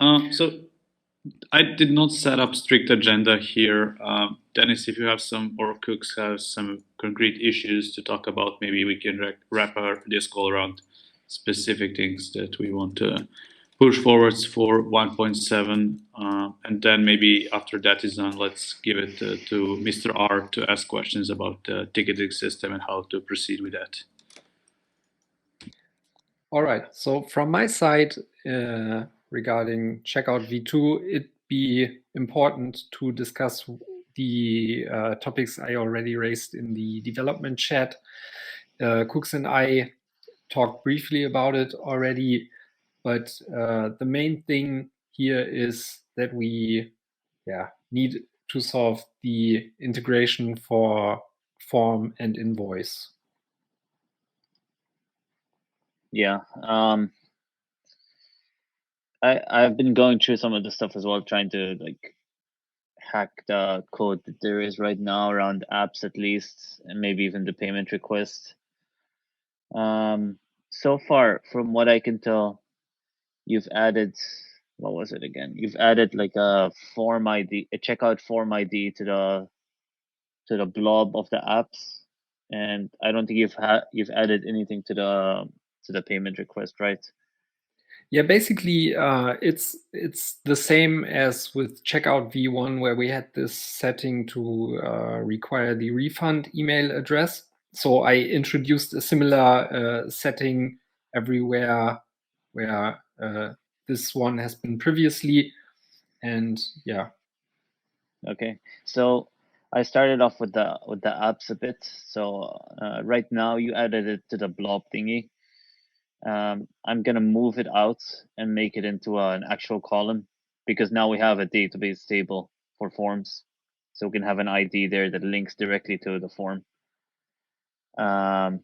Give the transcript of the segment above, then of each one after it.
So I did not set up strict agenda here. Dennis, if you have some, or Kukks have some concrete issues to talk about, maybe we can wrap our this call around specific things that we want to push forwards for 1.7. And then maybe after that is done, let's give it to Mr. R to ask questions about the ticketing system and how to proceed with that. All right. So from my side, regarding checkout v2, it'd be important to discuss the topics I already raised in the development chat. Kukks and I talked briefly about it already, but the main thing here is that we need to solve the integration for form and invoice. Yeah. I've been going through some of the stuff as well, trying to like hack the code that there is right now around apps at least, and maybe even the payment request. So far, from what I can tell, you've added, what was it again? You've added like a form ID, a checkout form ID to the blob of the apps, and I don't think you've added anything to the payment request, right? Yeah, basically, it's the same as with checkout v1, where we had this setting to require the refund email address. So I introduced a similar setting everywhere where this one has been previously, and yeah. Okay, so I started off with the apps a bit. So right now you added it to the blob thingy. I'm gonna move it out and make it into an actual column, because now we have a database table for forms, so we can have an ID there that links directly to the form. That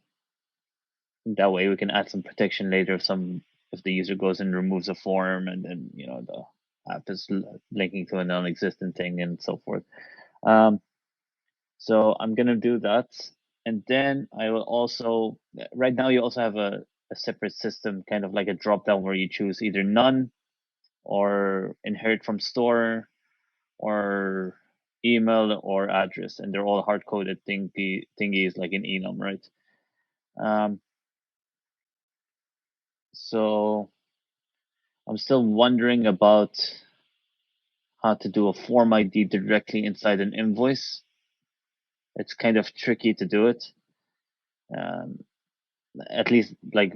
way we can add some protection later if the user goes and removes a form, and then the app is linking to a non-existent thing and so forth. So I'm gonna do that, and then I will also, right now you also have a separate system, kind of like a drop down, where you choose either none or inherit from store or email or address, and they're all hard coded thingies like in enum, right? So I'm still wondering about how to do a form ID directly inside an invoice. It's kind of tricky to do it. At least like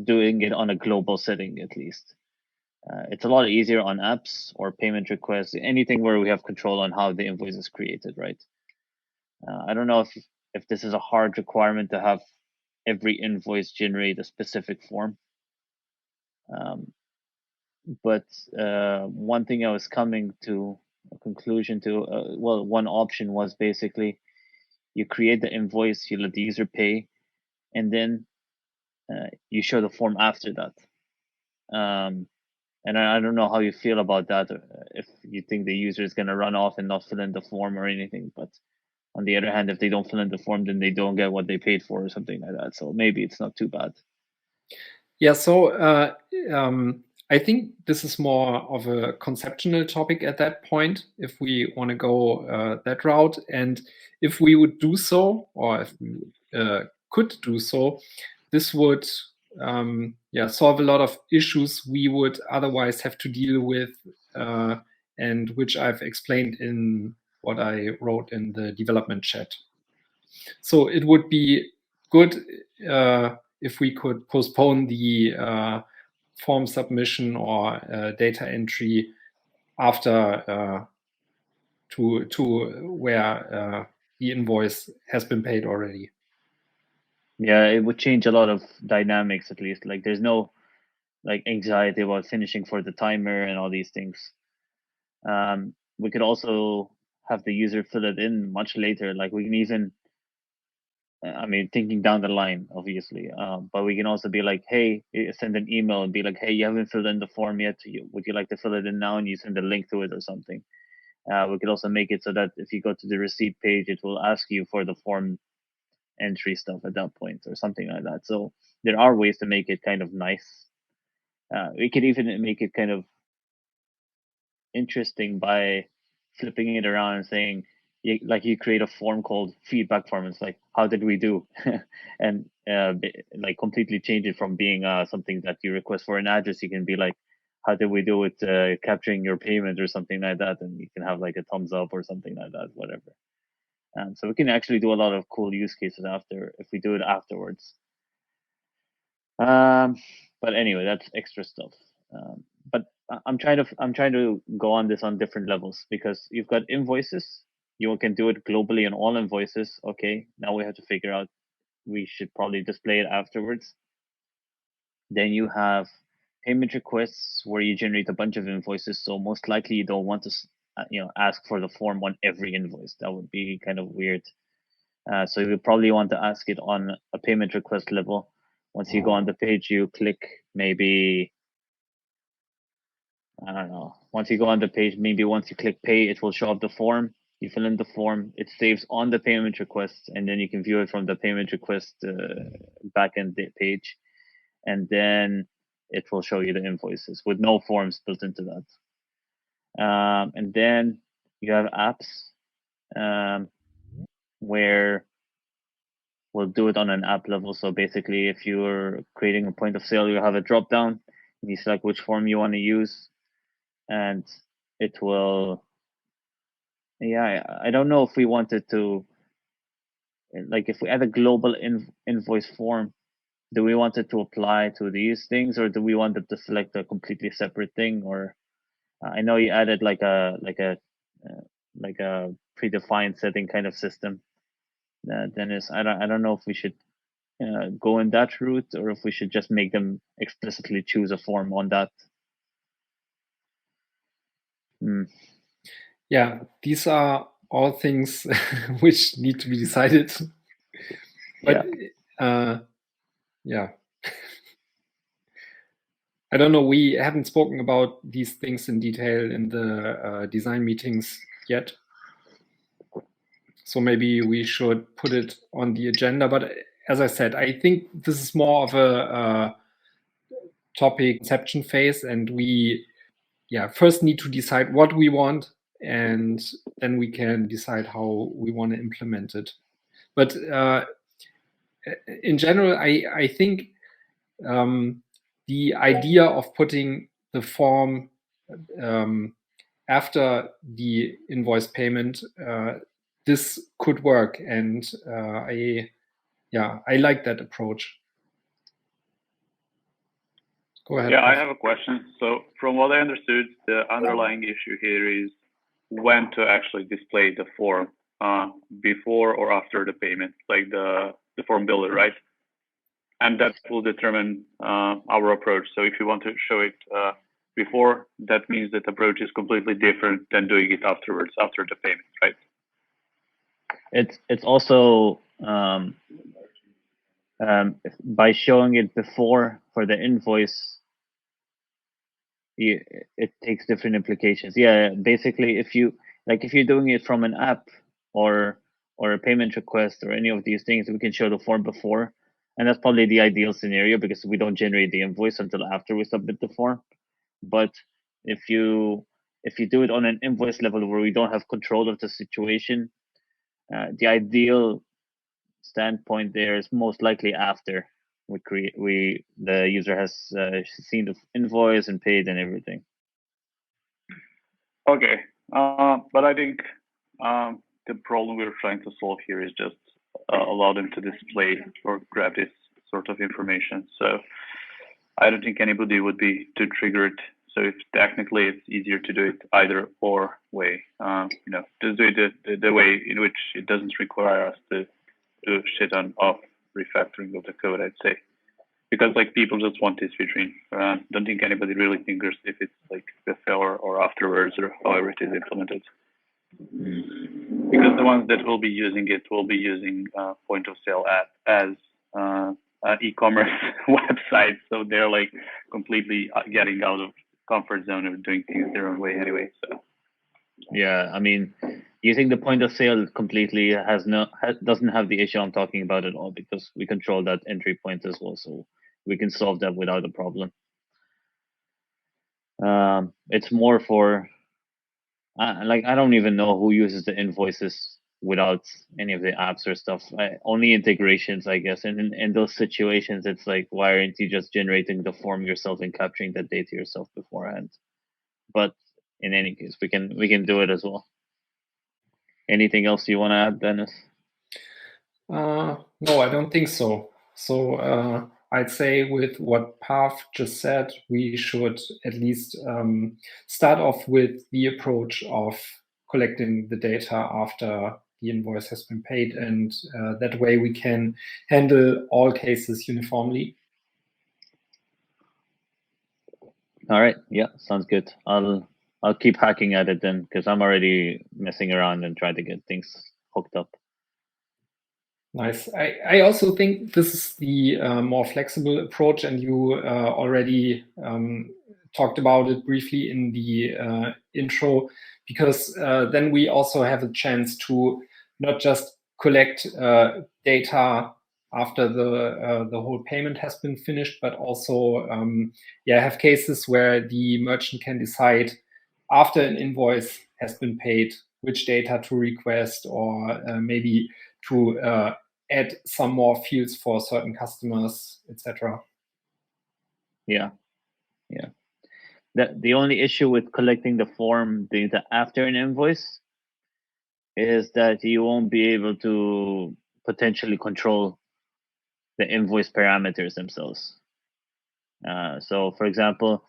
doing it on a global setting, at least. It's a lot easier on apps or payment requests, anything where we have control on how the invoice is created, right? I don't know if this is a hard requirement to have every invoice generate a specific form. But one thing I was coming to a conclusion to, well, one option was basically you create the invoice, you let the user pay, and then you show the form after that. And I don't know how you feel about that, if you think the user is going to run off and not fill in the form or anything. But on the other hand, if they don't fill in the form, then they don't get what they paid for or something like that. So maybe it's not too bad. Yeah, so I think this is more of a conceptual topic at that point, if we want to go that route. And if we would do so, or if we could do so, this would solve a lot of issues we would otherwise have to deal with, and which I've explained in what I wrote in the development chat. So it would be good if we could postpone the form submission or data entry after to where the invoice has been paid already. Yeah, it would change a lot of dynamics, at least. Like there's no like anxiety about finishing for the timer and all these things. We could also have the user fill it in much later. Like we can even, I mean, thinking down the line, obviously, but we can also be like, hey, send an email and be like, hey, you haven't filled in the form yet. Would you like to fill it in now? And you send a link to it or something. We could also make it so that if you go to the receipt page, it will ask you for the form entry stuff at that point or something like that. So there are ways to make it kind of nice. We could even make it kind of interesting by flipping it around and saying, you create a form called feedback form. It's like, how did we do? And like completely change it from being something that you request for an address. You can be like, how did we do with capturing your payment or something like that? And you can have like a thumbs up or something like that, whatever. So we can actually do a lot of cool use cases after if we do it afterwards. But anyway, that's extra stuff. But I'm trying to go on this on different levels, because you've got invoices. You can do it globally on all invoices. Okay, now we have to figure out, we should probably display it afterwards. Then you have payment requests where you generate a bunch of invoices. So most likely you don't want to ask for the form on every invoice. That would be kind of weird. So you probably want to ask it on a payment request level. Once you go on the page, you click maybe, I don't know. Once you go on the page, maybe once you click pay, it will show up the form. You fill in the form, it saves on the payment request, and then you can view it from the payment request backend page. And then it will show you the invoices with no forms built into that. And then you have apps where we'll do it on an app level. So basically, if you're creating a point of sale, you have a drop down, and you select which form you want to use, and it will. Yeah, I don't know if we wanted to, like, if we add a global invoice form, do we want it to apply to these things, or do we want it to select a completely separate thing? Or I know you added like a predefined setting kind of system. Dennis, I don't know if we should go in that route, or if we should just make them explicitly choose a form on that. Yeah, these are all things which need to be decided. But yeah. I don't know, we haven't spoken about these things in detail in the design meetings yet. So maybe we should put it on the agenda. But as I said, I think this is more of a topic conception phase, and we first need to decide what we want, and then we can decide how we want to implement it. But in general, I think the idea of putting the form after the invoice payment, this could work, and I like that approach. Go ahead. Yeah, I have a question. So from what I understood, the underlying issue here is when to actually display the form, before or after the payment, like the form builder, right? And that will determine our approach. So if you want to show it before, that means that the approach is completely different than doing it afterwards, after the payment, right? It's also by showing it before for the invoice, it takes different implications. Yeah, basically, if you're doing it from an app or a payment request or any of these things, we can show the form before, and that's probably the ideal scenario because we don't generate the invoice until after we submit the form. But if you do it on an invoice level where we don't have control of the situation, the ideal standpoint there is most likely after the user has seen the invoice and paid and everything. Okay, but I think the problem we're trying to solve here is just allow them to display or grab this sort of information. So I don't think anybody would be to trigger it. So if technically it's easier to do it either or way, just do it the way in which it doesn't require us to do shit on off refactoring of the code, I'd say. Because like people just want this featuring. Don't think anybody really thinks if it's like before or afterwards or however it is implemented. Because the ones that will be using it will be using point of sale app as e-commerce website, so they're like completely getting out of comfort zone of doing things their own way anyway. So yeah, I mean, using the point of sale completely doesn't have the issue I'm talking about at all, because we control that entry point as well, so we can solve that without a problem. It's more for I don't even know who uses the invoices without any of the apps or stuff. Only integrations, I guess. And in those situations, it's like, why aren't you just generating the form yourself and capturing that data yourself beforehand? But in any case, we can do it as well. Anything else you want to add, Dennis? No, I don't think so. So I'd say with what Pav just said, we should at least start off with the approach of collecting the data after the invoice has been paid, and that way we can handle all cases uniformly. All right. Yeah, sounds good. I'll keep hacking at it then, because I'm already messing around and trying to get things hooked up. Nice. I also think this is the more flexible approach, and you already talked about it briefly in the intro, because then we also have a chance to not just collect data after the whole payment has been finished, but also have cases where the merchant can decide after an invoice has been paid which data to request, or maybe to add some more fields for certain customers, etc. Yeah. The only issue with collecting the form data after an invoice is that you won't be able to potentially control the invoice parameters themselves. So, for example,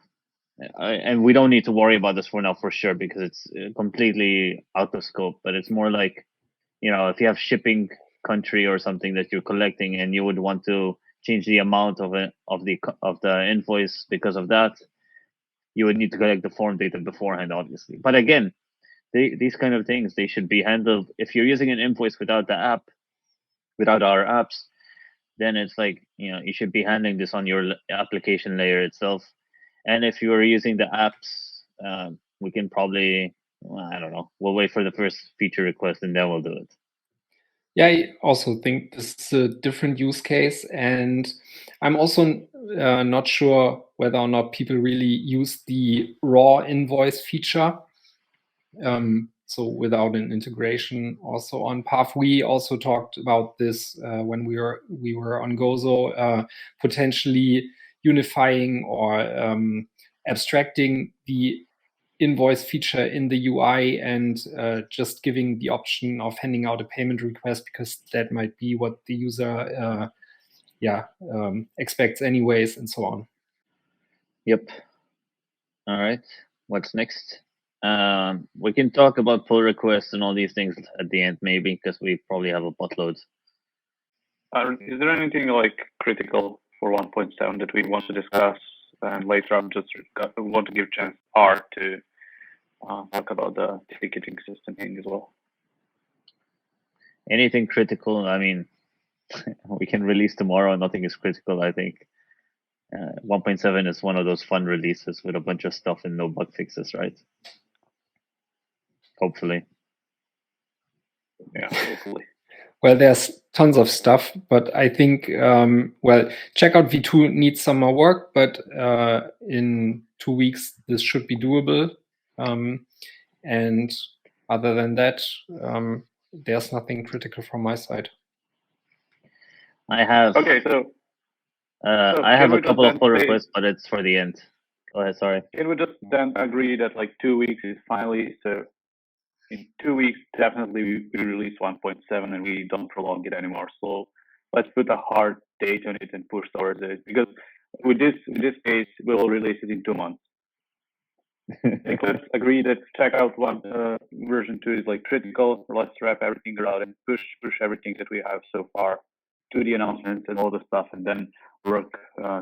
and we don't need to worry about this for now for sure, because it's completely out of scope. But it's more like, if you have shipping country or something that you're collecting, and you would want to change the amount of the invoice because of that, you would need to collect the form data beforehand, obviously. But again, these kind of things, they should be handled. If you're using an invoice without the app, without our apps, then it's like, you should be handling this on your application layer itself. And if you are using the apps, we can probably, I don't know, we'll wait for the first feature request and then we'll do it. Yeah, I also think this is a different use case, and I'm also not sure whether or not people really use the raw invoice feature. So without an integration also on Path. We also talked about this when we were on Gozo, potentially unifying or abstracting the invoice feature in the UI and just giving the option of handing out a payment request, because that might be what the user expects anyways, and so on. Yep. All right. What's next? We can talk about pull requests and all these things at the end, maybe, because we probably have a buttload. Is there anything like critical for 1.7 that we want to discuss? And later on, just want to give chance R to talk about the ticketing system thing as well. Anything critical? I mean, we can release tomorrow. Nothing is critical, I think. 1.7 is one of those fun releases with a bunch of stuff and no bug fixes, right? Hopefully. Yeah, hopefully. Well, there's tons of stuff, but I think, checkout v2 needs some more work, but in 2 weeks, this should be doable. And other than that, there's nothing critical from my side. I have. Okay, so I have a couple of pull requests, but it's for the end. Go ahead, sorry. Can we just then agree that like 2 weeks is finally, so in 2 weeks, definitely we release 1.7 and we don't prolong it anymore. So let's put a hard date on it and push towards it, because with this case, we'll release it in 2 months. Like, let's agree that checkout version 2 is like critical. Let's wrap everything around and push everything that we have so far to the announcements and all the stuff, and then work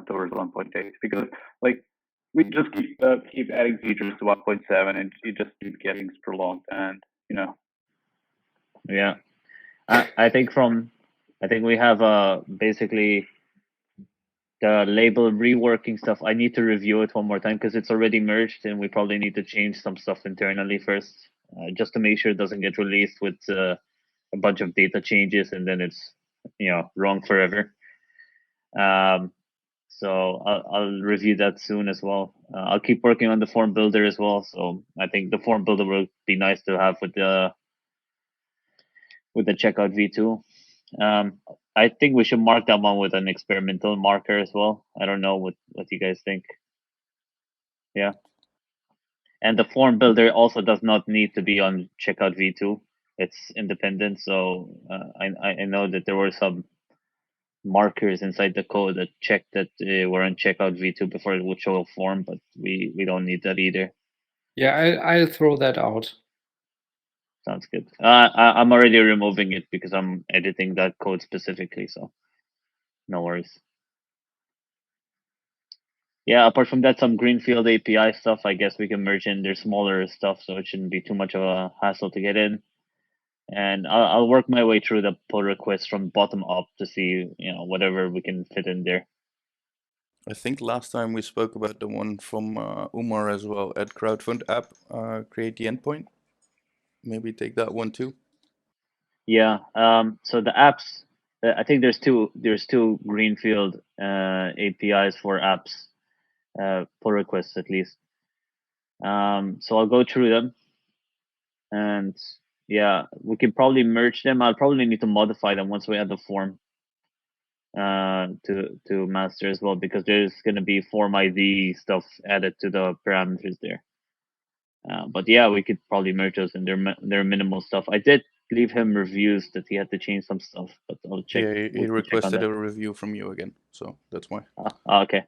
towards 1.8, because like we just keep adding features to 1.7 and it just keeps getting prolonged, and Yeah, I think we have basically the label reworking stuff. I need to review it one more time because it's already merged, and we probably need to change some stuff internally first, just to make sure it doesn't get released with a bunch of data changes and then it's wrong forever. So I'll review that soon as well. I'll keep working on the form builder as well. So I think the form builder will be nice to have with the checkout v2. I think we should mark that one with an experimental marker as well. I don't know what you guys think. Yeah. And the form builder also does not need to be on checkout v2. It's independent. So I know that there were some markers inside the code that checked that we're on checkout v2 before it would show a form, but we don't need that either. Yeah, I'll throw that out. Sounds good. I'm already removing it because I'm editing that code specifically, so no worries. Yeah, apart from that, some Greenfield API stuff, I guess we can merge in their smaller stuff, so it shouldn't be too much of a hassle to get in. And I'll work my way through the pull requests from bottom up to see, whatever we can fit in there. I think last time we spoke about the one from Umar as well, at crowdfund app, create the endpoint. Maybe take that one too. Yeah. So the apps, I think there's two Greenfield APIs for apps, pull requests at least. So I'll go through them, and yeah, we can probably merge them. I'll probably need to modify them once we add the form to master as well, because there's going to be form ID stuff added to the parameters there. But yeah, we could probably merge those, and they're minimal stuff. I did leave him reviews that he had to change some stuff, but I'll check. Yeah, he requested a review from you again, so that's why. Okay.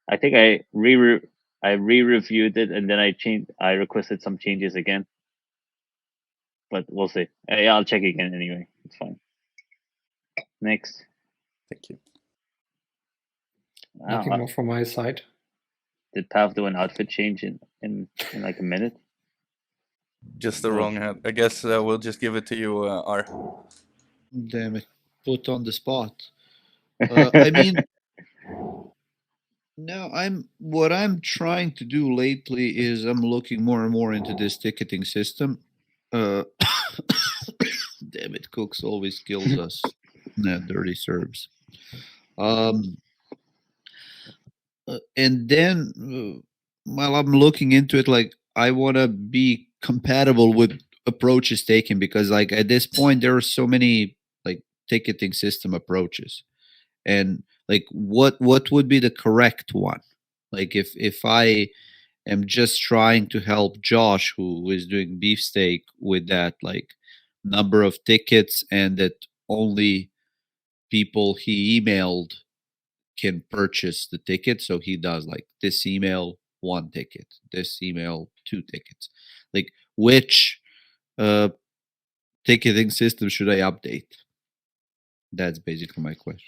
I think I re-reviewed it, and then I requested some changes again. But we'll see. Yeah, I'll check again anyway. It's fine. Next. Thank you. Nothing more from my side. Did Pav do an outfit change in like a minute? Just the wrong hat. I guess we'll just give it to you, R. Damn it. Put on the spot. I mean, no, what I'm trying to do lately is I'm looking more and more into this ticketing system. Damn it, Kukks always kills us. Dirty Serbs. And then while I'm looking into it, like, I want to be compatible with approaches taken, because like at this point there are so many like ticketing system approaches, and like what would be the correct one? Like if I am just trying to help Josh, who is doing beefsteak, with that like number of tickets, and that only people he emailed can purchase the ticket. So he does like this email 1 ticket, this email 2 tickets. Like which ticketing system should I update? That's basically my question.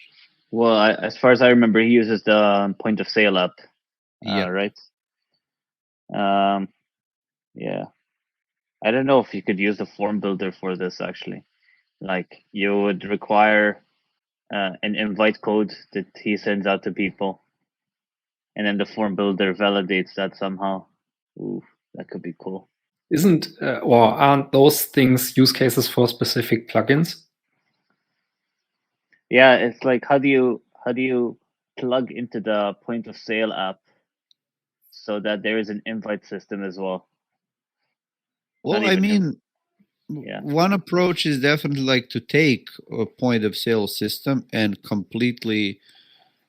Well, as far as I remember, he uses the point of sale app. Yeah. Right. Yeah. I don't know if you could use the form builder for this actually. Like you would require an invite code that he sends out to people, and then the form builder validates that somehow. Ooh, that could be cool. Aren't those things use cases for specific plugins? Yeah, it's like how do you plug into the point of sale app so that there is an invite system as well? Well, I mean, one approach is definitely like to take a point of sale system and completely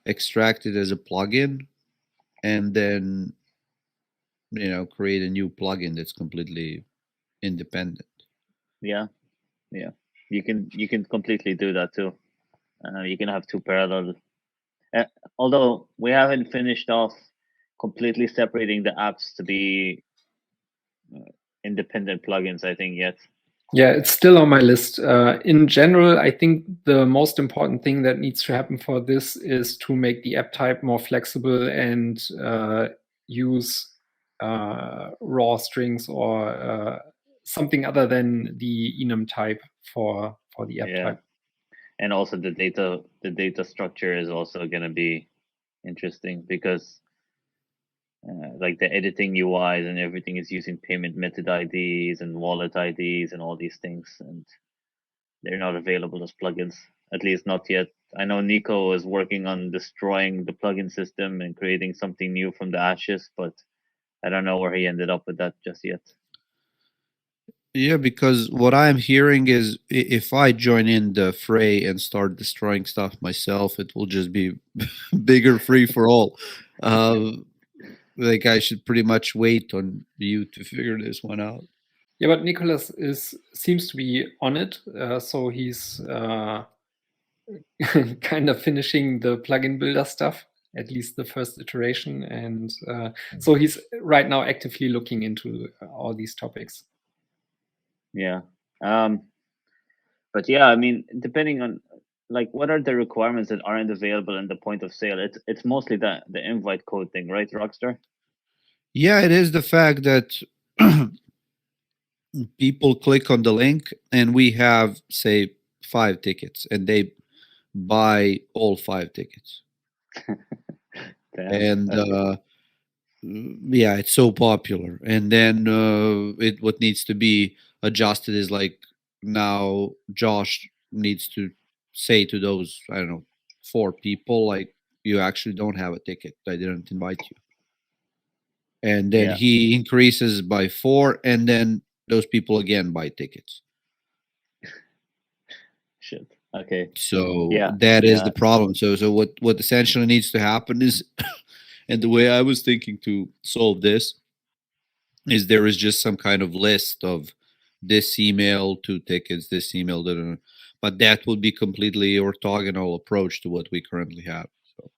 extract it as a plugin, and then create a new plugin that's completely independent. Yeah, you can completely do that too. You can have 2 parallel. Although we haven't finished off completely separating the apps to be independent plugins, I think, yet. Yeah, it's still on my list. In general, I think the most important thing that needs to happen for this is to make the app type more flexible and use raw strings or something other than the enum type for the app type. And also the data structure is also going to be interesting, because like the editing UIs and everything is using payment method IDs and wallet IDs and all these things, and they're not available as plugins, at least not yet. I know Nico is working on destroying the plugin system and creating something new from the ashes, but I don't know where he ended up with that just yet. Yeah, because what I'm hearing is if I join in the fray and start destroying stuff myself, it will just be bigger free for all. Like I should pretty much wait on you to figure this one out. Yeah, but Nicholas seems to be on it, so he's kind of finishing the plugin builder stuff, at least the first iteration, and so he's right now actively looking into all these topics. Yeah. But yeah, I mean, depending on like what are the requirements that aren't available in the point of sale, it's mostly the invite code thing, right, Rockstar? Yeah, it is the fact that people click on the link and we have, say, 5 tickets and they buy all 5 tickets. Damn, And okay. yeah, it's so popular. And then what needs to be adjusted is like now Josh needs to say to those, I don't know, 4 people, like, you actually don't have a ticket. I didn't invite you. And then Yeah. he increases by 4, and then those people again buy tickets. Shit. Okay. So Yeah. that is Yeah. the problem. So what essentially needs to happen is, and the way I was thinking to solve this is there is just some kind of list of this email, 2 tickets, this email, da, da, da. But that would be completely orthogonal approach to what we currently have. So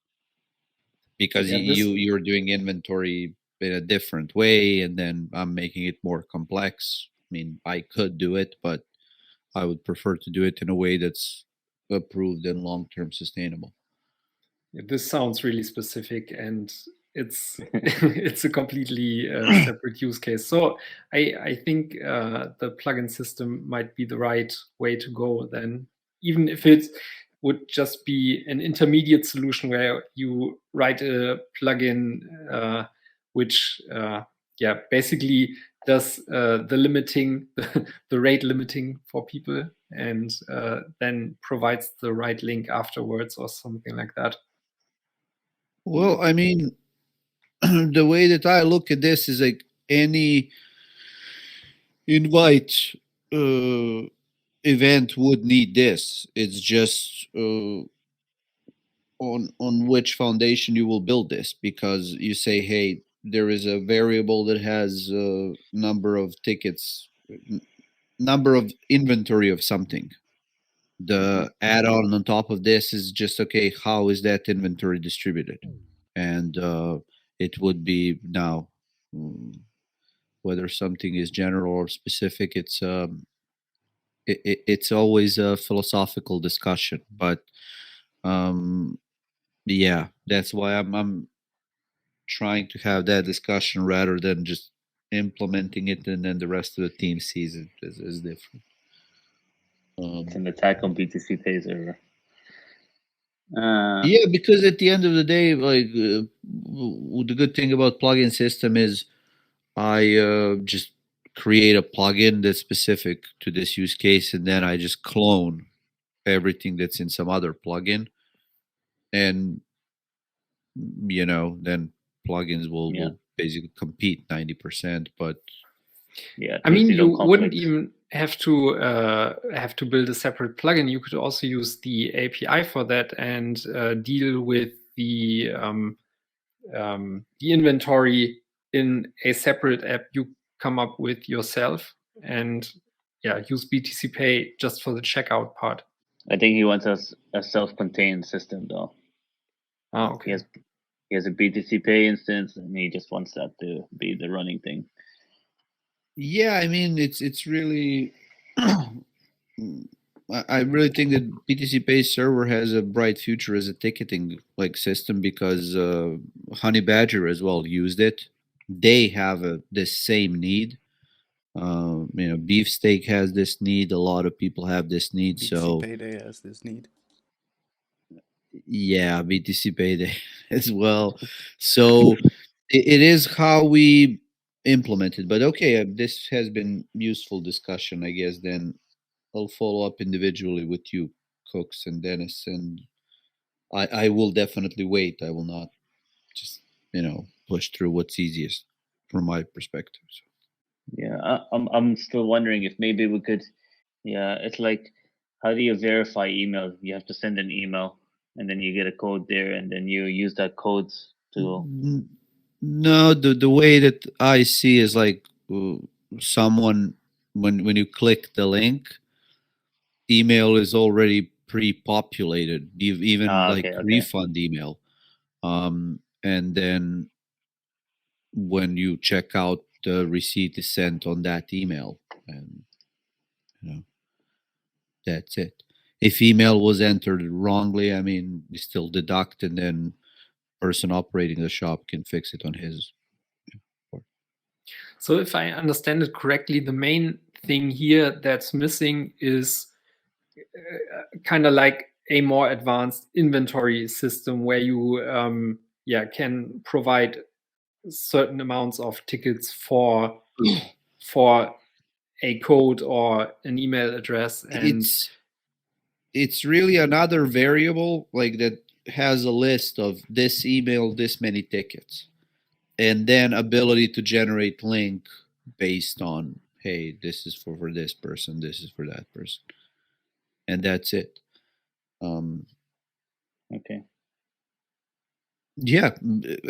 because Yeah, you're doing inventory in a different way, and then I'm making it more complex. I mean, I could do it, but I would prefer to do it in a way that's approved and long-term sustainable. This sounds really specific, and it's it's a completely separate use case. So I think the plugin system might be the right way to go then, even if it would just be an intermediate solution where you write a plugin which yeah, basically does the limiting, the rate limiting for people, and then provides the right link afterwards or something like that. Well, I mean, the way that I look at this is like any invite event would need this. It's just on which foundation you will build this, because you say, hey, there is a variable that has a number of tickets, number of inventory of something. The add-on on top of this is just, okay, how is that inventory distributed? And it would be now whether something is general or specific. It's always a philosophical discussion, but yeah, that's why I'm trying to have that discussion rather than just implementing it and then the rest of the team sees it as different. It's an attack on BTCPay Server. Yeah, because at the end of the day, like the good thing about plugin system is I just create a plugin that's specific to this use case, and then I just clone everything that's in some other plugin, and then plugins will basically compete 90%. But yeah, I mean, you wouldn't even have to build a separate plugin. You could also use the API for that and deal with the inventory in a separate app you come up with yourself, and use BTCPay just for the checkout part. I think he wants a self-contained system though. Oh, okay. He has a BTCPay instance, and he just wants that to be the running thing. Yeah, I mean, it's really. I really think that BTCPay Server has a bright future as a ticketing system, because Honey Badger as well used it. They have this same need. Beefsteak has this need. A lot of people have this need. BTCPay Day has this need. Yeah, BTCPay Day as well. So it is how we implement it. But okay, this has been useful discussion, I guess. Then I'll follow up individually with you, Kukks and Dennis, and I will definitely wait. I will not just, push through what's easiest from my perspective. So. Yeah, I'm still wondering if maybe we could. Yeah, it's like, how do you verify email? You have to send an email, and then you get a code there, and then you use that code to. No, the way that I see is like someone when you click the link, email is already pre-populated, even like Okay. refund email, and then when you check out, the receipt is sent on that email, and that's it. If email was entered wrongly, I mean, we still deduct, and then person operating the shop can fix it on his. So if I understand it correctly, the main thing here that's missing is kind of like a more advanced inventory system where you can provide certain amounts of tickets for a code or an email address, and it's really another variable like that has a list of this email, this many tickets, and then ability to generate link based on, hey, this is for this person, this is for that person, and that's it. Okay. Yeah,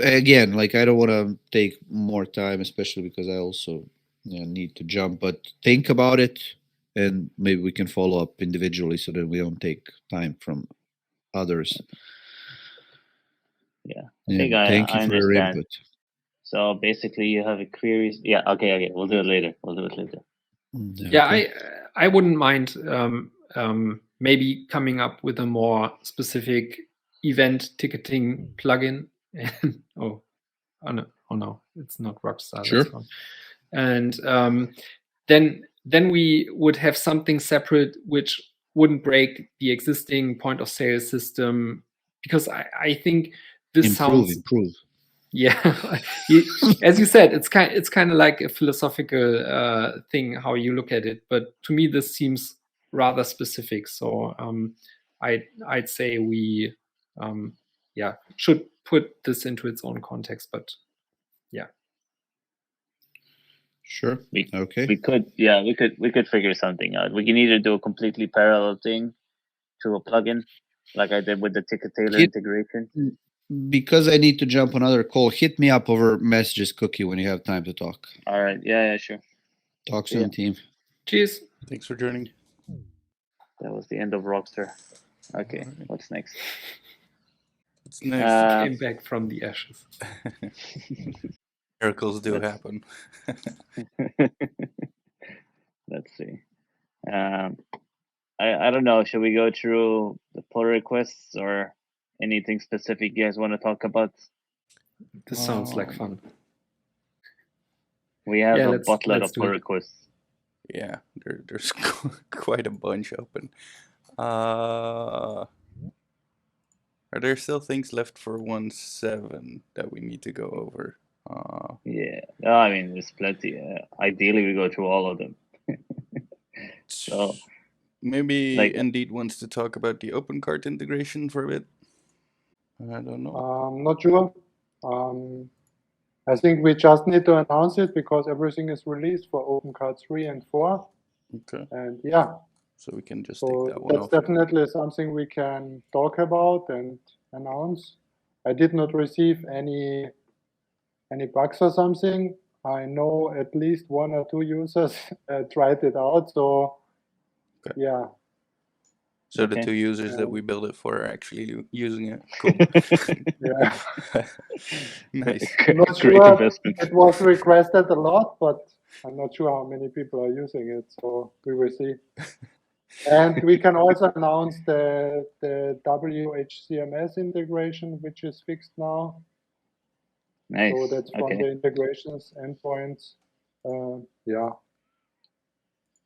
again, like I don't want to take more time, especially because I also need to jump, but think about it, and maybe we can follow up individually so that we don't take time from others. Yeah, Thank you for your input. So basically, you have a queries. Yeah, okay. We'll do it later. Yeah, okay. I wouldn't mind maybe coming up with a more specific event ticketing plugin. oh no, it's not Rockstar. Sure. That's one. And then we would have something separate which wouldn't break the existing point of sale system, because I think this sounds improve. Yeah, as you said, it's kind of like a philosophical thing how you look at it. But to me, this seems rather specific. So I'd say we should put this into its own context. But yeah, sure. Okay. We could figure something out. We can either do a completely parallel thing to a plugin, like I did with the ticket tailor integration. Because I need to jump on another call, hit me up over messages, Cookie, when you have time to talk. All right. Yeah, sure. Talk soon, team. Cheers. Thanks for joining. That was the end of Rockstar. Okay, right. What's next? What's next? Came back from the ashes. Miracles do happen. Let's see. I don't know. Should we go through the pull requests or anything specific you guys want to talk about? This sounds like fun. We have a buttload of pull requests. Yeah, there's quite a bunch open. Are there still things left for 1.7 that we need to go over? Yeah, I mean, there's plenty. Ideally, we go through all of them. So maybe ndeet wants to talk about the open cart integration for a bit. I don't know. I'm not sure. I think we just need to announce it because everything is released for OpenCart 3 and 4. Okay. And yeah. So we can just take that one off. That's definitely something we can talk about and announce. I did not receive any bugs or something. I know at least 1 or 2 users tried it out. So yeah. So the 2 users that we built it for are actually using it. Cool. Yeah. Nice. I'm not sure it was requested a lot, but I'm not sure how many people are using it. So we will see. And we can also announce the WHCMS integration, which is fixed now. Nice. So that's from the integrations endpoints. Yeah.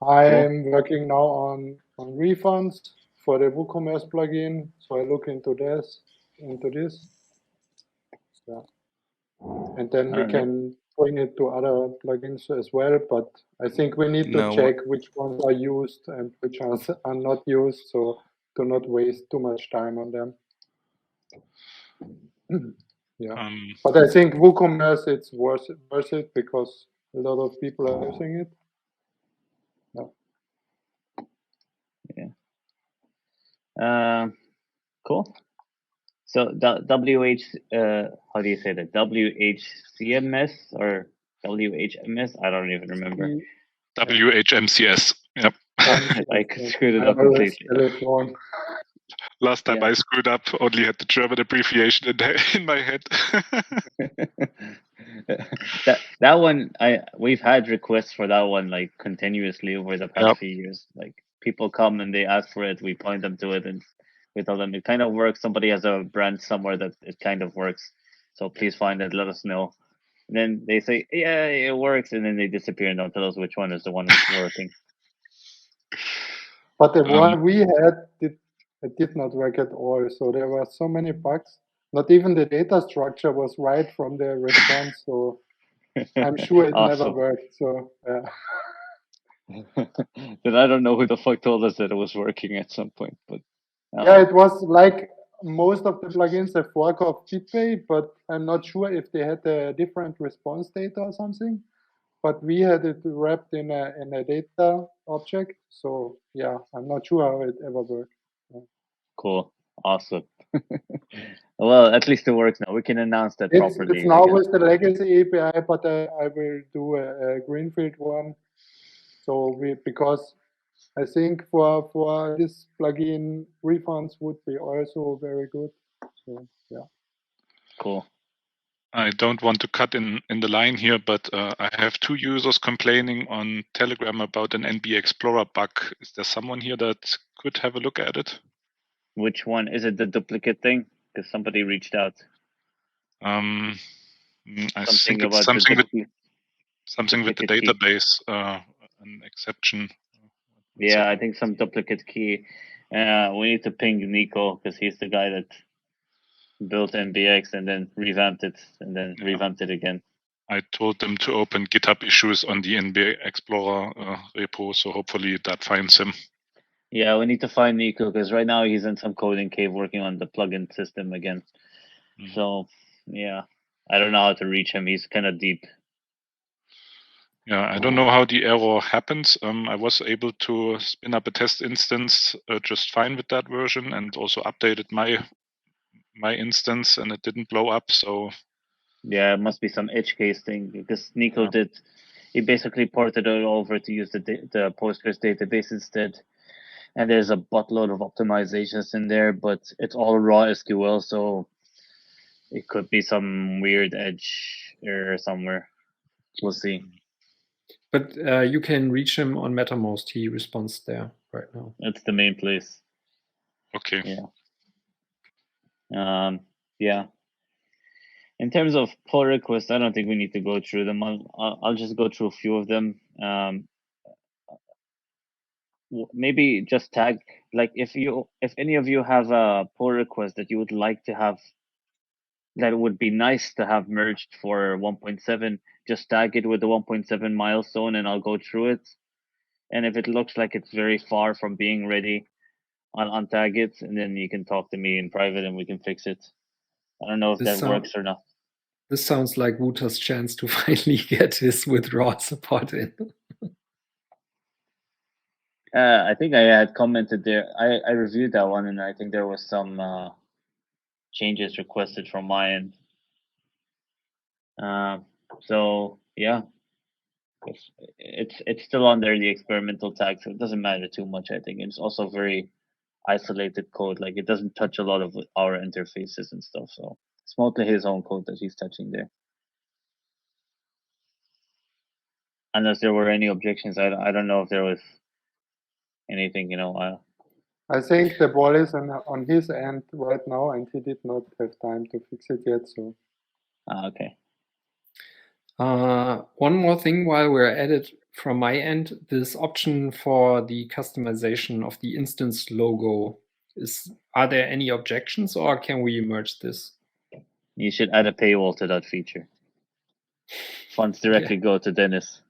I'm working now on refunds for the WooCommerce plugin. So I look into this. Yeah. And then we can bring it to other plugins as well. But I think we need to check which ones are used and which ones are not used, so to not waste too much time on them. Yeah, but I think WooCommerce, it's worth it because a lot of people are using it. Cool. So how do you say that? WHCMS or WHMS? I don't even remember. WHMCS. Yep. I screwed it up completely. Last time Yeah. I screwed up, only had the German abbreviation in my head. that one, we've had requests for that one like continuously over the past few years. Like people come and they ask for it, we point them to it, and we tell them it kind of works. Somebody has a brand somewhere that it kind of works, so please find it, let us know. And then they say, yeah, it works, and then they disappear and don't tell us which one is the one that's working. But the one we had, it did not work at all. So there were so many bugs. Not even the data structure was right from the response. So I'm sure it never worked. So then I don't know who the fuck told us that it was working at some point. But yeah, it was like most of the plugins a fork of BTCPay, but I'm not sure if they had a different response data or something. But we had it wrapped in a data object. So yeah, I'm not sure how it ever worked. Yeah. Cool. Awesome. Well, at least it works now. We can announce that properly. It's now with the legacy API, but I will do a greenfield one. So because I think for this plugin, refunds would be also very good. So yeah. Cool. I don't want to cut in the line here, but I have 2 users complaining on Telegram about an NB Explorer bug. Is there someone here that could have a look at it? Which one? Is it the duplicate thing? Because somebody reached out. I Something think it's about something with the duplicate key. database, an exception. Yeah, I think some duplicate key. We need to ping Nico because he's the guy that built NBX and then revamped it and then revamped it again. I told them to open GitHub issues on the NB Explorer repo, so hopefully that finds him. Yeah, we need to find Nico because right now he's in some coding cave working on the plugin system again. So yeah, I don't know how to reach him. He's kind of deep. Yeah, I don't know how the error happens. I was able to spin up a test instance just fine with that version, and also updated my instance, and it didn't blow up. So yeah, it must be some edge case thing because Nico did. He basically ported it over to use the Postgres database instead, and there's a buttload of optimizations in there, but it's all raw SQL, so it could be some weird edge error somewhere. We'll see. But you can reach him on Mattermost. He responds there right now. That's the main place. Okay. Yeah. Yeah. In terms of pull requests, I don't think we need to go through them. I'll just go through a few of them. Maybe just tag, like if any of you have a pull request that you would like to have, that would be nice to have merged for 1.7, just tag it with the 1.7 milestone and I'll go through it. And if it looks like it's very far from being ready, I'll untag it and then you can talk to me in private and we can fix it. I don't know if that works or not. This sounds like Wouter's chance to finally get his withdrawal support in. I think I had commented there. I reviewed that one and I think there was some changes requested from my end. So yeah, it's still under the experimental tag, so it doesn't matter too much. I think it's also very isolated code. Like it doesn't touch a lot of our interfaces and stuff. So it's mostly his own code that he's touching there. Unless there were any objections, I don't know if there was anything. I think the ball is on his end right now, and he did not have time to fix it yet. So. Okay. One more thing while we're at it from my end, this option for the customization of the instance logo, are there any objections or can we merge this? You should add a paywall to that feature. Funds directly go to Dennis.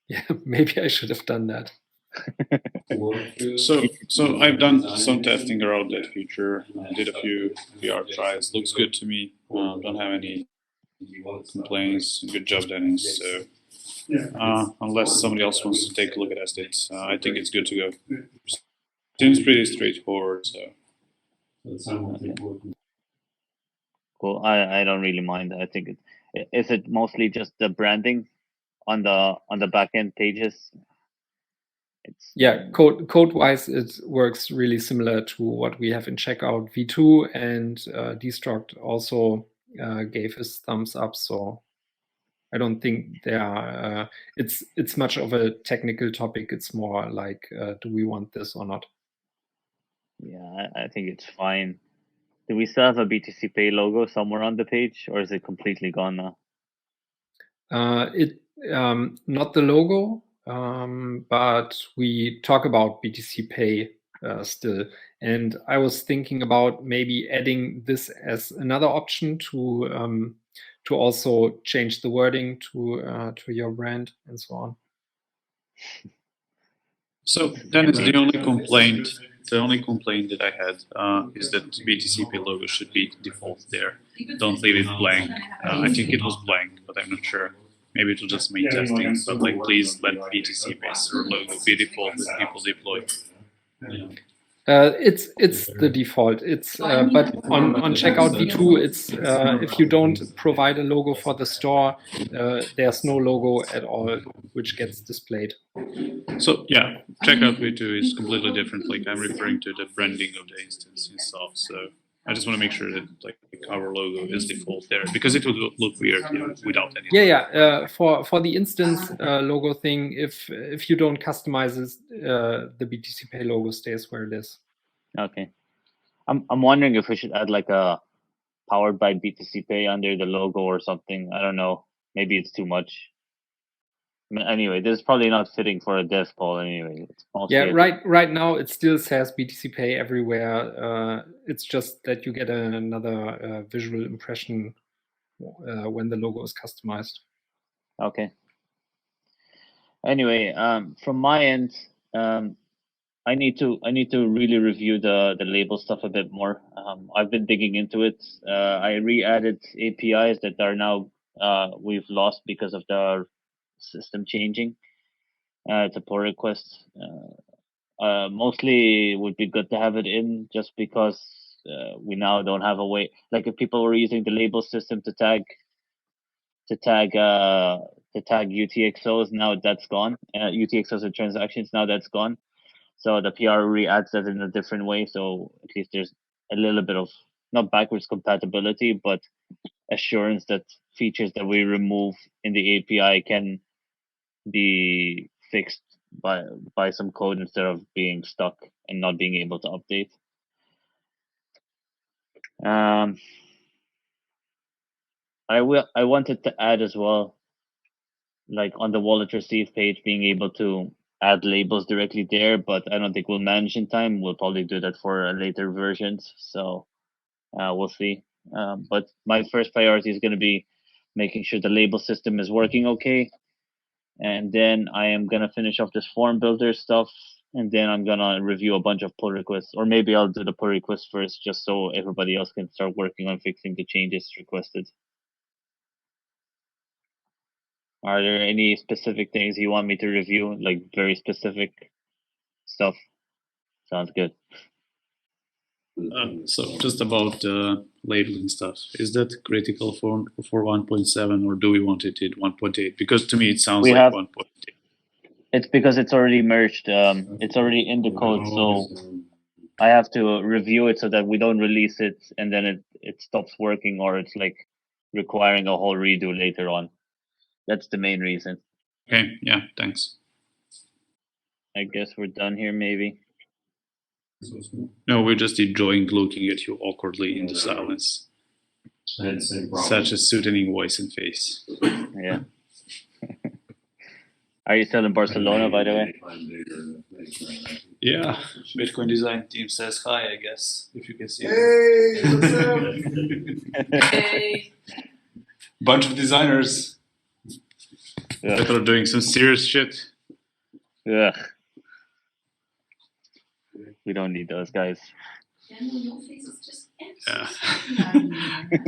Yeah, maybe I should have done that. So I've done some testing around that feature. I did a few VR tries. Looks good to me. Don't have any complaints. Good job, Dennis. So unless somebody else wants to take a look at it, I think it's good to go. Seems pretty straightforward. So. Okay. Cool. I don't really mind. I think is it mostly just the branding on the back end pages. Yeah, code wise, it works really similar to what we have in checkout v2, and Destruct also gave his thumbs up. So I don't think there are, it's much of a technical topic. It's more like, do we want this or not? Yeah, I think it's fine. Do we still have a BTCPay logo somewhere on the page, or is it completely gone now? Not the logo, but we talk about BTCPay still. And I was thinking about maybe adding this as another option to also change the wording to your brand and so on. So Dennis, the only complaint that I had is that BTCPay logo should be default there. Don't leave it blank. I think it was blank, but I'm not sure. Maybe it'll just make testing. But like, please let BTCPay Server logo be default when people deploy. It's the default. It's but on checkout v2, it's if you don't provide a logo for the store, there's no logo at all which gets displayed. So yeah, checkout v2 is completely different. Like, I'm referring to the branding of the instance itself. So I just want to make sure that like our logo is default there, because it would look weird without any. Yeah. For the instance logo thing, if you don't customize it, the BTCPay logo stays where it is. Okay. I'm wondering if we should add like a powered by BTCPay under the logo or something. I don't know. Maybe it's too much. Anyway, this is probably not fitting for a dev call anyway. Yeah, right now it still says BTCPay everywhere. It's just that you get another visual impression when the logo is customized. Okay. Anyway, from my end, I need to really review the label stuff a bit more. I've been digging into it. I re-added APIs that are now we've lost because of the system changing. It's a pull request. Mostly it would be good to have it in, just because we now don't have a way. Like, if people were using the label system to tag UTXOs, now that's gone. UTXOs and transactions, now that's gone. So the PR re-adds that in a different way. So at least there's a little bit of, not backwards compatibility, but assurance that features that we remove in the API can be fixed by some code instead of being stuck and not being able to update. I wanted to add as well, like on the wallet receive page, being able to add labels directly there, but I don't think we'll manage in time. We'll probably do that for later versions. So we'll see. But my first priority is going to be making sure the label system is working okay. And then I am going to finish off this form builder stuff. And then I'm going to review a bunch of pull requests, or maybe I'll do the pull request first, just so everybody else can start working on fixing the changes requested. Are there any specific things you want me to review, like very specific stuff? Sounds good. So just about labeling stuff, is that critical for 1.7, or do we want it at 1.8? Because to me it sounds like 1.8. It's because it's already merged. It's already in the code, so I have to review it so that we don't release it and then it stops working, or it's like requiring a whole redo later on. That's the main reason. Okay, yeah, thanks. I guess we're done here, maybe. No, we're just enjoying looking at you awkwardly in the silence. Such a soothing voice and face. Yeah. Are you still in Barcelona, by the way? Yeah, Bitcoin design team says hi, I guess, if you can see. Hey, what's up? Hey. Bunch of designers that are doing some serious shit. Yeah. We don't need those guys. Yeah.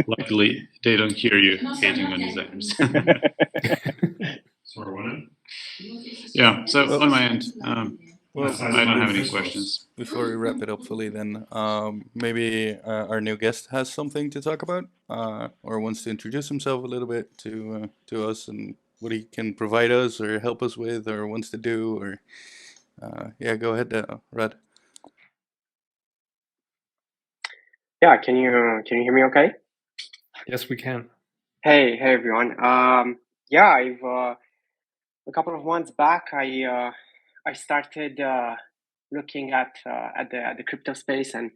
Luckily, they don't hear you hating on designers. Yeah, so on my end, Well, I don't have any questions. Before we wrap it up fully, then maybe our new guest has something to talk about, or wants to introduce himself a little bit to us and what he can provide us or help us with, or wants to do, or yeah, go ahead, Rad. Yeah, can you hear me okay? Yes, we can. Hey everyone. Yeah, I've a couple of months back I started looking at the crypto space, and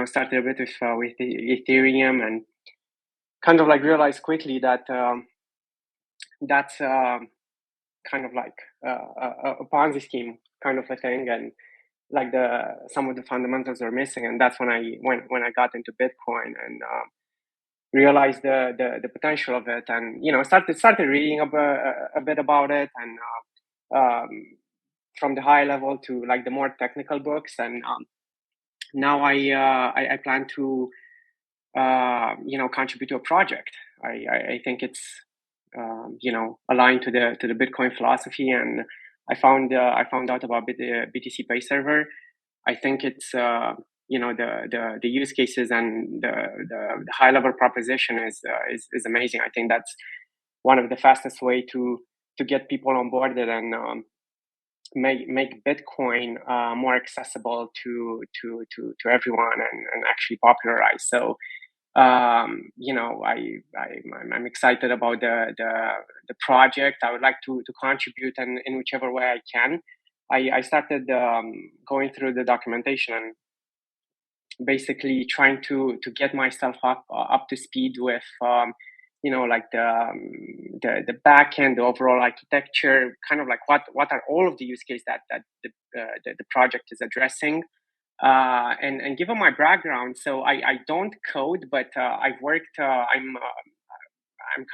started a bit with the Ethereum, and kind of like realized quickly that that's kind of like a Ponzi scheme kind of a thing, and like some of the fundamentals are missing, and that's when I got into Bitcoin and realized the potential of it, and started reading a bit about it, and from the high level to like the more technical books, and now I plan to contribute to a project. I think it's aligned to the Bitcoin philosophy, and I found out about the BTCPay Server. I think it's the use cases and the high level proposition is amazing. I think that's one of the fastest way to get people on board and make Bitcoin more accessible to everyone and actually popularize. So I'm excited about the project. I would like to contribute in whichever way I can. I started going through the documentation and basically trying to get myself up to speed with like the back end, the overall architecture, kind of like what are all of the use cases that the project is addressing. And given my background, so I don't code, but I've worked. I'm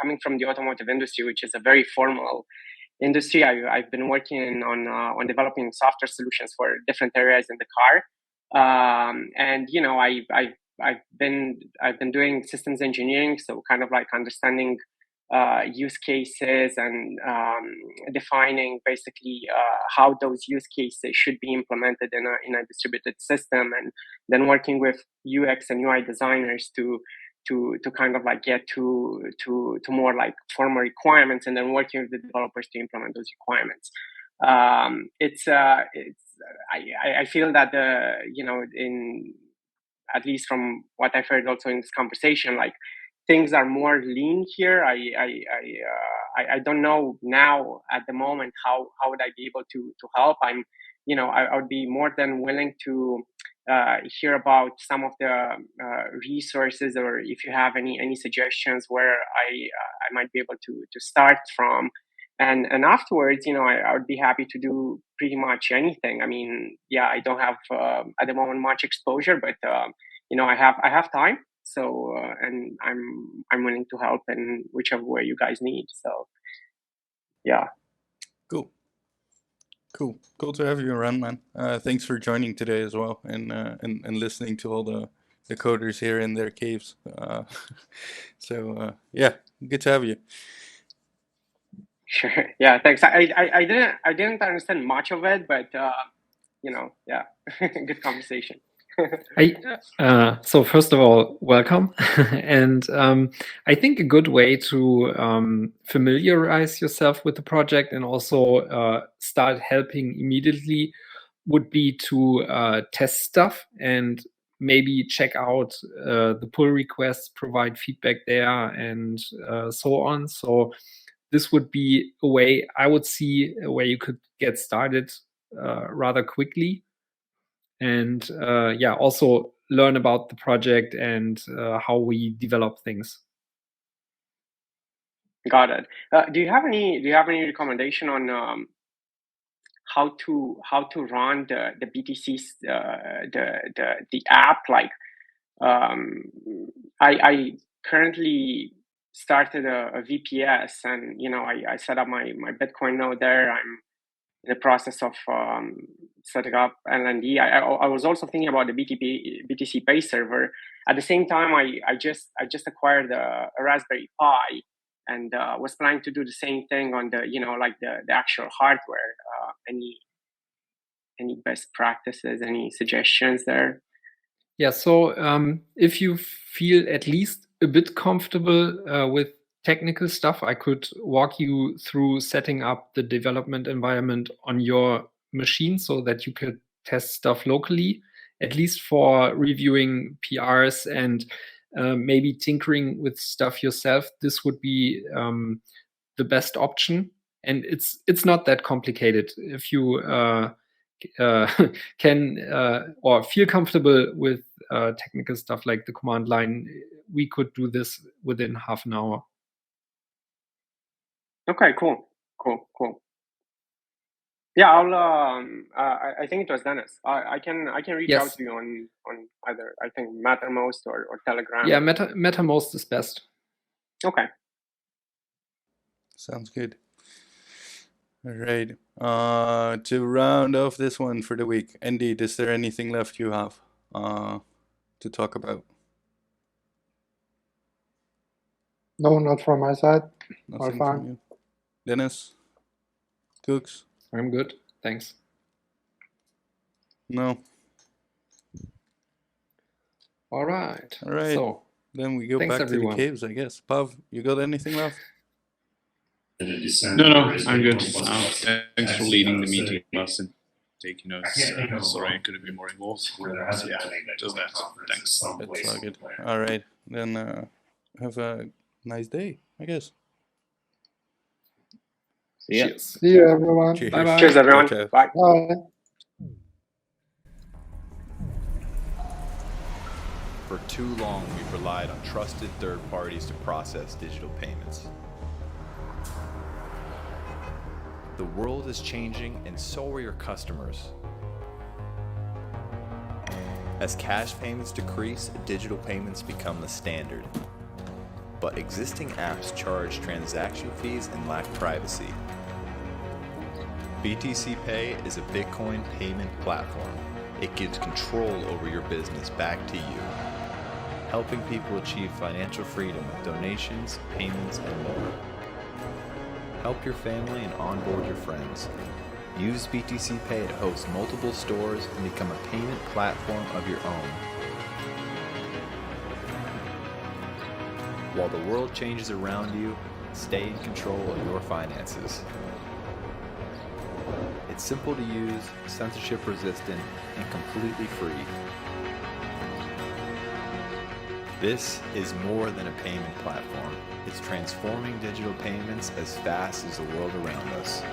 coming from the automotive industry, which is a very formal industry. I've been working on developing software solutions for different areas in the car, and I've been doing systems engineering, so kind of like understanding use cases and defining basically how those use cases should be implemented in a distributed system, and then working with UX and UI designers to kind of like get to more like formal requirements, and then working with the developers to implement those requirements. I feel that in at least from what I've heard also in this conversation, like things are more lean here. I don't know now at the moment how would I be able to help. I would be more than willing to hear about some of the resources, or if you have any suggestions where I might be able to start from. And afterwards, I would be happy to do pretty much anything. I mean, yeah, I don't have at the moment much exposure, but I have time. So and I'm willing to help in whichever way you guys need. So yeah. Cool to have you around, man. Thanks for joining today as well, and listening to all the coders here in their caves. Yeah, good to have you. Sure. Yeah, thanks. I didn't understand much of it, but yeah, good conversation. So first of all, welcome. And I think a good way to familiarize yourself with the project and also start helping immediately would be to test stuff and maybe check out the pull requests, provide feedback there, and so on. So this would be a way I would see a way you could get started rather quickly. And also learn about the project and how we develop things. Got it. Do you have any recommendation on how to run the BTC's the app? Like I currently started a VPS, and I set up my Bitcoin node there. I'm in the process of setting up LND. I was also thinking about the BTCPay server. At the same time, I just acquired a Raspberry Pi, and was planning to do the same thing on the the actual hardware. Any best practices? Any suggestions there? Yeah. So if you feel at least a bit comfortable with technical stuff, I could walk you through setting up the development environment on your machine so that you could test stuff locally, at least for reviewing PRs and maybe tinkering with stuff yourself. This would be the best option, and it's not that complicated. If you can or feel comfortable with technical stuff like the command line, we could do this within half an hour. Okay, cool. Yeah, I think it was Dennis. I can reach out to you on either, I think, Mattermost or Telegram. Yeah, Mattermost is best. Okay. Sounds good. All right. To round off this one for the week, ndeet, is there anything left you have to talk about? No, not from my side. Nothing All from fine. you. Dennis? Kukks? I'm good. Thanks. No. All right. All right. So then we go thanks, back everyone. to the caves, I guess. Pav, you got anything left? No, I'm good. Thanks for leading the meeting us and taking notes. Sorry I couldn't be more involved. So yeah, just that. Thanks. That's all good. All right. Then have a nice day, I guess. See ya. Cheers. See you, everyone. Cheers. Bye-bye. Cheers, everyone. Ciao, ciao. Bye. Bye. For too long, we've relied on trusted third parties to process digital payments. The world is changing, and so are your customers. As cash payments decrease, digital payments become the standard. But existing apps charge transaction fees and lack privacy. BTCPay is a Bitcoin payment platform. It gives control over your business back to you, helping people achieve financial freedom with donations, payments, and more. Help your family and onboard your friends. Use BTCPay to host multiple stores and become a payment platform of your own. While the world changes around you, stay in control of your finances. It's simple to use, censorship resistant, and completely free. This is more than a payment platform. It's transforming digital payments as fast as the world around us.